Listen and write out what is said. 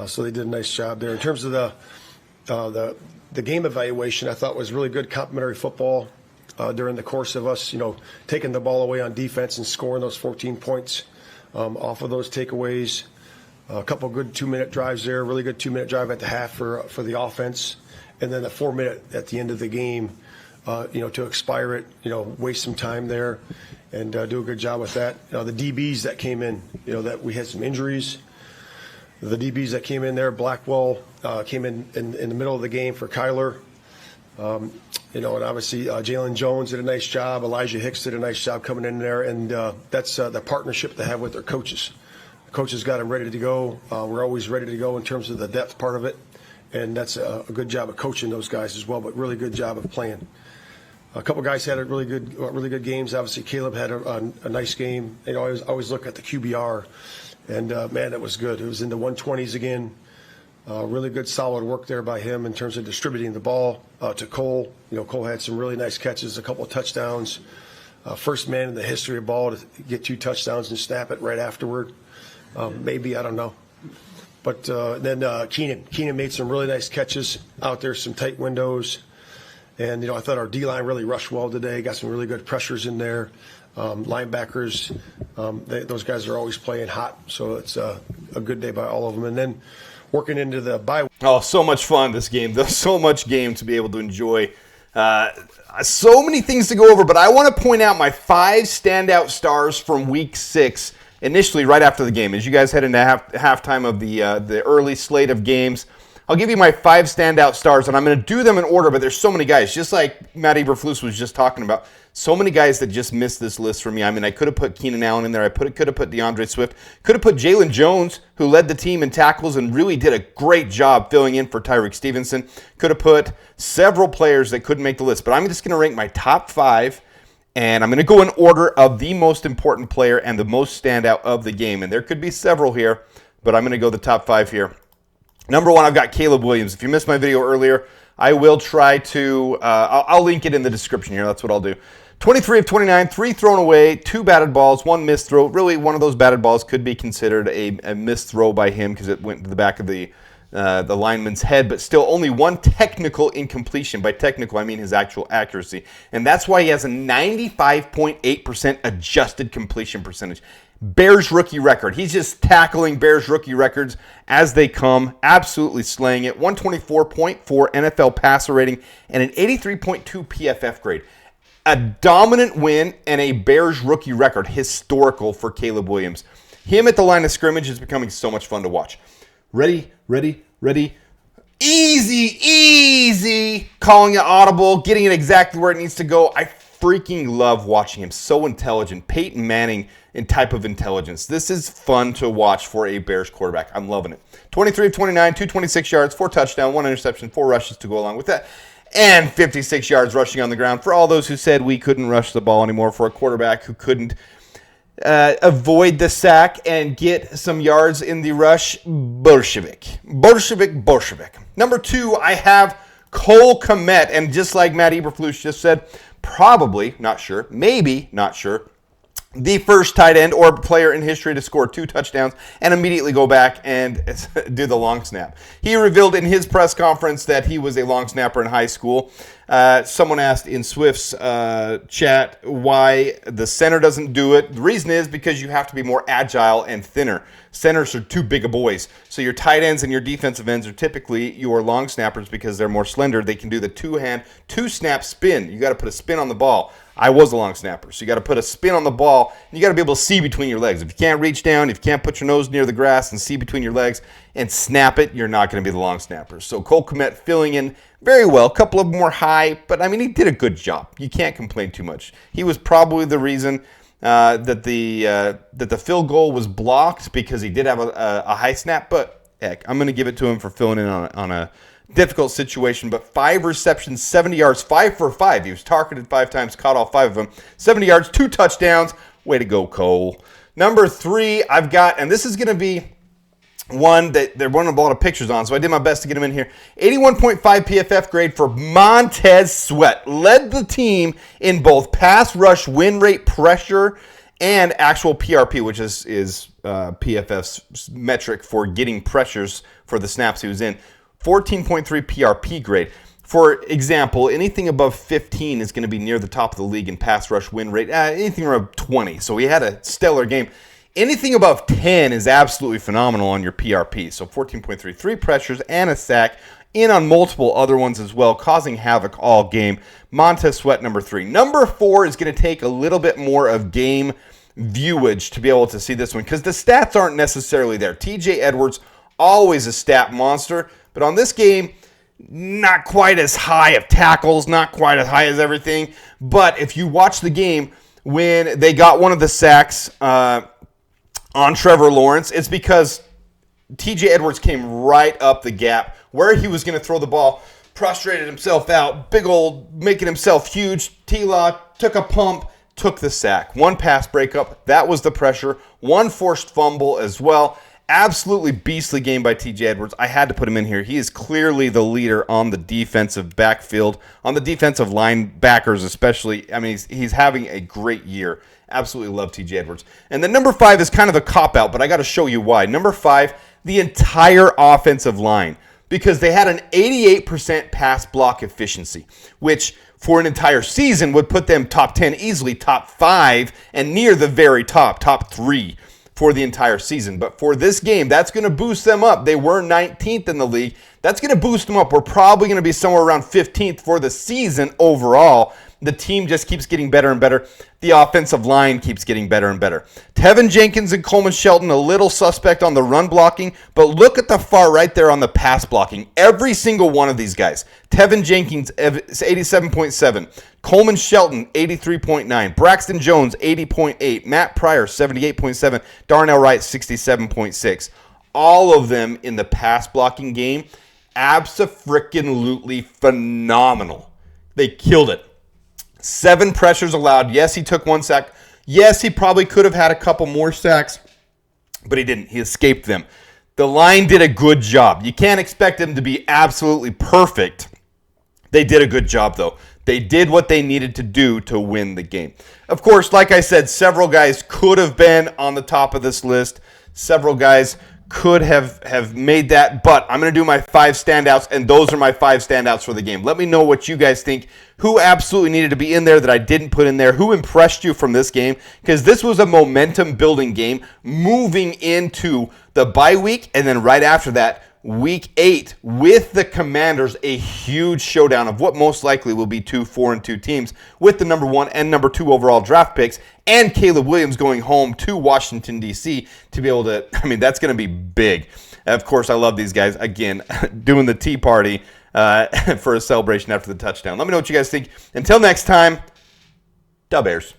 So they did a nice job there. In terms of the game evaluation, I thought was really good complementary football during the course of us, taking the ball away on defense and scoring those 14 points off of those takeaways. A couple good 2-minute drives there, really good 2-minute drive at the half for the offense, and then a 4-minute at the end of the game, to expire it, waste some time there and do a good job with that. The DBs that came in, that we had some injuries. The DBs that came in there, Blackwell came in the middle of the game for Kyler. And obviously Jalen Jones did a nice job. Elijah Hicks did a nice job coming in there, and that's the partnership they have with their coaches. The coaches got them ready to go. We're always ready to go in terms of the depth part of it, and that's a good job of coaching those guys as well, but really good job of playing. A couple guys had really good games. Obviously, Caleb had a nice game. I always look at the QBR, and man, it was good. It was in the 120s again. Really good, solid work there by him in terms of distributing the ball to Cole. Cole had some really nice catches, a couple of touchdowns. First man in the history of ball to get 2 touchdowns and snap it right afterward. Maybe, I don't know. But then Keenan made some really nice catches out there, some tight windows. And, I thought our D-line really rushed well today, got some really good pressures in there. Linebackers, those guys are always playing hot, so it's a good day by all of them. And then working into the bye. Oh, so much fun this game. There's so much game to be able to enjoy. So many things to go over, but I want to point out my 5 standout stars from Week 6, initially right after the game. As you guys head into halftime of the early slate of games, I'll give you my 5 standout stars, and I'm going to do them in order, but there's so many guys. Just like Matt Eberflus was just talking about, so many guys that just missed this list for me. I mean, I could have put Keenan Allen in there. I could have put DeAndre Swift. Could have put Jalen Jones, who led the team in tackles and really did a great job filling in for Tyreek Stevenson. Could have put several players that couldn't make the list, but I'm just going to rank my top 5, and I'm going to go in order of the most important player and the most standout of the game. And there could be several here, but I'm going to go the top 5 here. Number 1, I've got Caleb Williams. If you missed my video earlier, I will try to, I'll link it in the description here. That's what I'll do. 23 of 29, 3 thrown away, 2 batted balls, 1 missed throw. Really, one of those batted balls could be considered a missed throw by him because it went to the back of the lineman's head, but still only 1 technical incompletion. By technical, I mean his actual accuracy. And that's why he has a 95.8% adjusted completion percentage. Bears rookie record. He's just tackling Bears rookie records as they come, absolutely slaying it. 124.4 NFL passer rating and an 83.2 PFF grade. A dominant win and a Bears rookie record, historical for Caleb Williams. Him at the line of scrimmage is becoming so much fun to watch. Ready. Easy. Calling it audible, getting it exactly where it needs to go. I freaking love watching him. So intelligent. Peyton Manning in type of intelligence. This is fun to watch for a Bears quarterback. I'm loving it. 23 of 29, 226 yards, 4 touchdowns, 1 interception, 4 rushes to go along with that. And 56 yards rushing on the ground. For all those who said we couldn't rush the ball anymore, for a quarterback who couldn't avoid the sack and get some yards in the rush, Bolshevik. Number 2, I have Cole Kmet. And just like Matt Eberflus just said, probably, not sure, maybe, not sure, the first tight end or player in history to score 2 touchdowns and immediately go back and do the long snap. He revealed in his press conference that he was a long snapper in high school. Someone asked in Swift's chat why the center doesn't do it. The reason is because you have to be more agile and thinner. Centers are too big of boys. So your tight ends and your defensive ends are typically your long snappers because they're more slender. They can do the 2-hand, 2-snap spin. You got to put a spin on the ball. I was a long snapper, so you got to put a spin on the ball, and you got to be able to see between your legs. If you can't reach down, if you can't put your nose near the grass and see between your legs and snap it, you're not going to be the long snapper. So Cole Kmet filling in very well. A couple of them were high, but I mean, he did a good job. You can't complain too much. He was probably the reason that the field goal was blocked because he did have a high snap, but heck, I'm going to give it to him for filling in on a difficult situation. But 5 receptions, 70 yards, 5 for 5. He was targeted 5 times, caught all 5 of them. 70 yards, 2 touchdowns. Way to go, Cole. Number 3, I've got, and this is going to be one that they're running a lot of pictures on, so I did my best to get him in here. 81.5 PFF grade for Montez Sweat. Led the team in both pass rush, win rate, pressure, and actual PRP, which is PFF's metric for getting pressures for the snaps he was in. 14.3 PRP grade. For example, anything above 15 is going to be near the top of the league in pass rush win rate. Anything around 20. So he had a stellar game. Anything above 10 is absolutely phenomenal on your PRP. So 14.3, 3 pressures and a sack, in on multiple other ones as well, causing havoc all game. Montez Sweat, number 3. Number 4 is going to take a little bit more of game viewage to be able to see this one, because the stats aren't necessarily there. TJ Edwards, always a stat monster, but on this game, not quite as high of tackles, not quite as high as everything. But if you watch the game, when they got one of the sacks on Trevor Lawrence, it's because TJ Edwards came right up the gap where he was going to throw the ball, prostrated himself out, big old, making himself huge. T-Law took a pump, took the sack. 1 pass breakup, that was the pressure. 1 forced fumble as well. Absolutely beastly game by TJ Edwards. I had to put him in here. He is clearly the leader on the defensive backfield, on the defensive linebackers especially. I mean, he's having a great year. Absolutely love TJ Edwards. And then number 5 is kind of a cop-out, but I got to show you why. Number 5, the entire offensive line, because they had an 88% pass block efficiency, which for an entire season would put them top 10 easily, top 5, and near the very top 3 for the entire season. But for this game, that's going to boost them up. They were 19th in the league. That's going to boost them up. We're probably going to be somewhere around 15th for the season overall. The team just keeps getting better and better. The offensive line keeps getting better and better. Tevin Jenkins and Coleman Shelton, a little suspect on the run blocking, but look at the far right there on the pass blocking. Every single one of these guys. Tevin Jenkins, 87.7. Coleman Shelton, 83.9. Braxton Jones, 80.8. Matt Pryor, 78.7. Darnell Wright, 67.6. All of them in the pass blocking game, abso-freaking-lutely phenomenal. They killed it. 7 pressures allowed. Yes, he took 1 sack. Yes, he probably could have had a couple more sacks, but he didn't. He escaped them. The line did a good job. You can't expect them to be absolutely perfect. They did a good job, though. They did what they needed to do to win the game. Of course, like I said, several guys could have been on the top of this list. Several guys could have made that, but I'm going to do my 5 standouts, and those are my 5 standouts for the game. Let me know what you guys think. Who absolutely needed to be in there that I didn't put in there? Who impressed you from this game? Because this was a momentum-building game moving into the bye week, and then right after that, Week 8 with the Commanders, a huge showdown of what most likely will be 2 4-2 teams with the number 1 and number 2 overall draft picks, and Caleb Williams going home to Washington, D.C. to be able to, I mean, that's going to be big. Of course, I love these guys. Again, doing the tea party for a celebration after the touchdown. Let me know what you guys think. Until next time, dabears.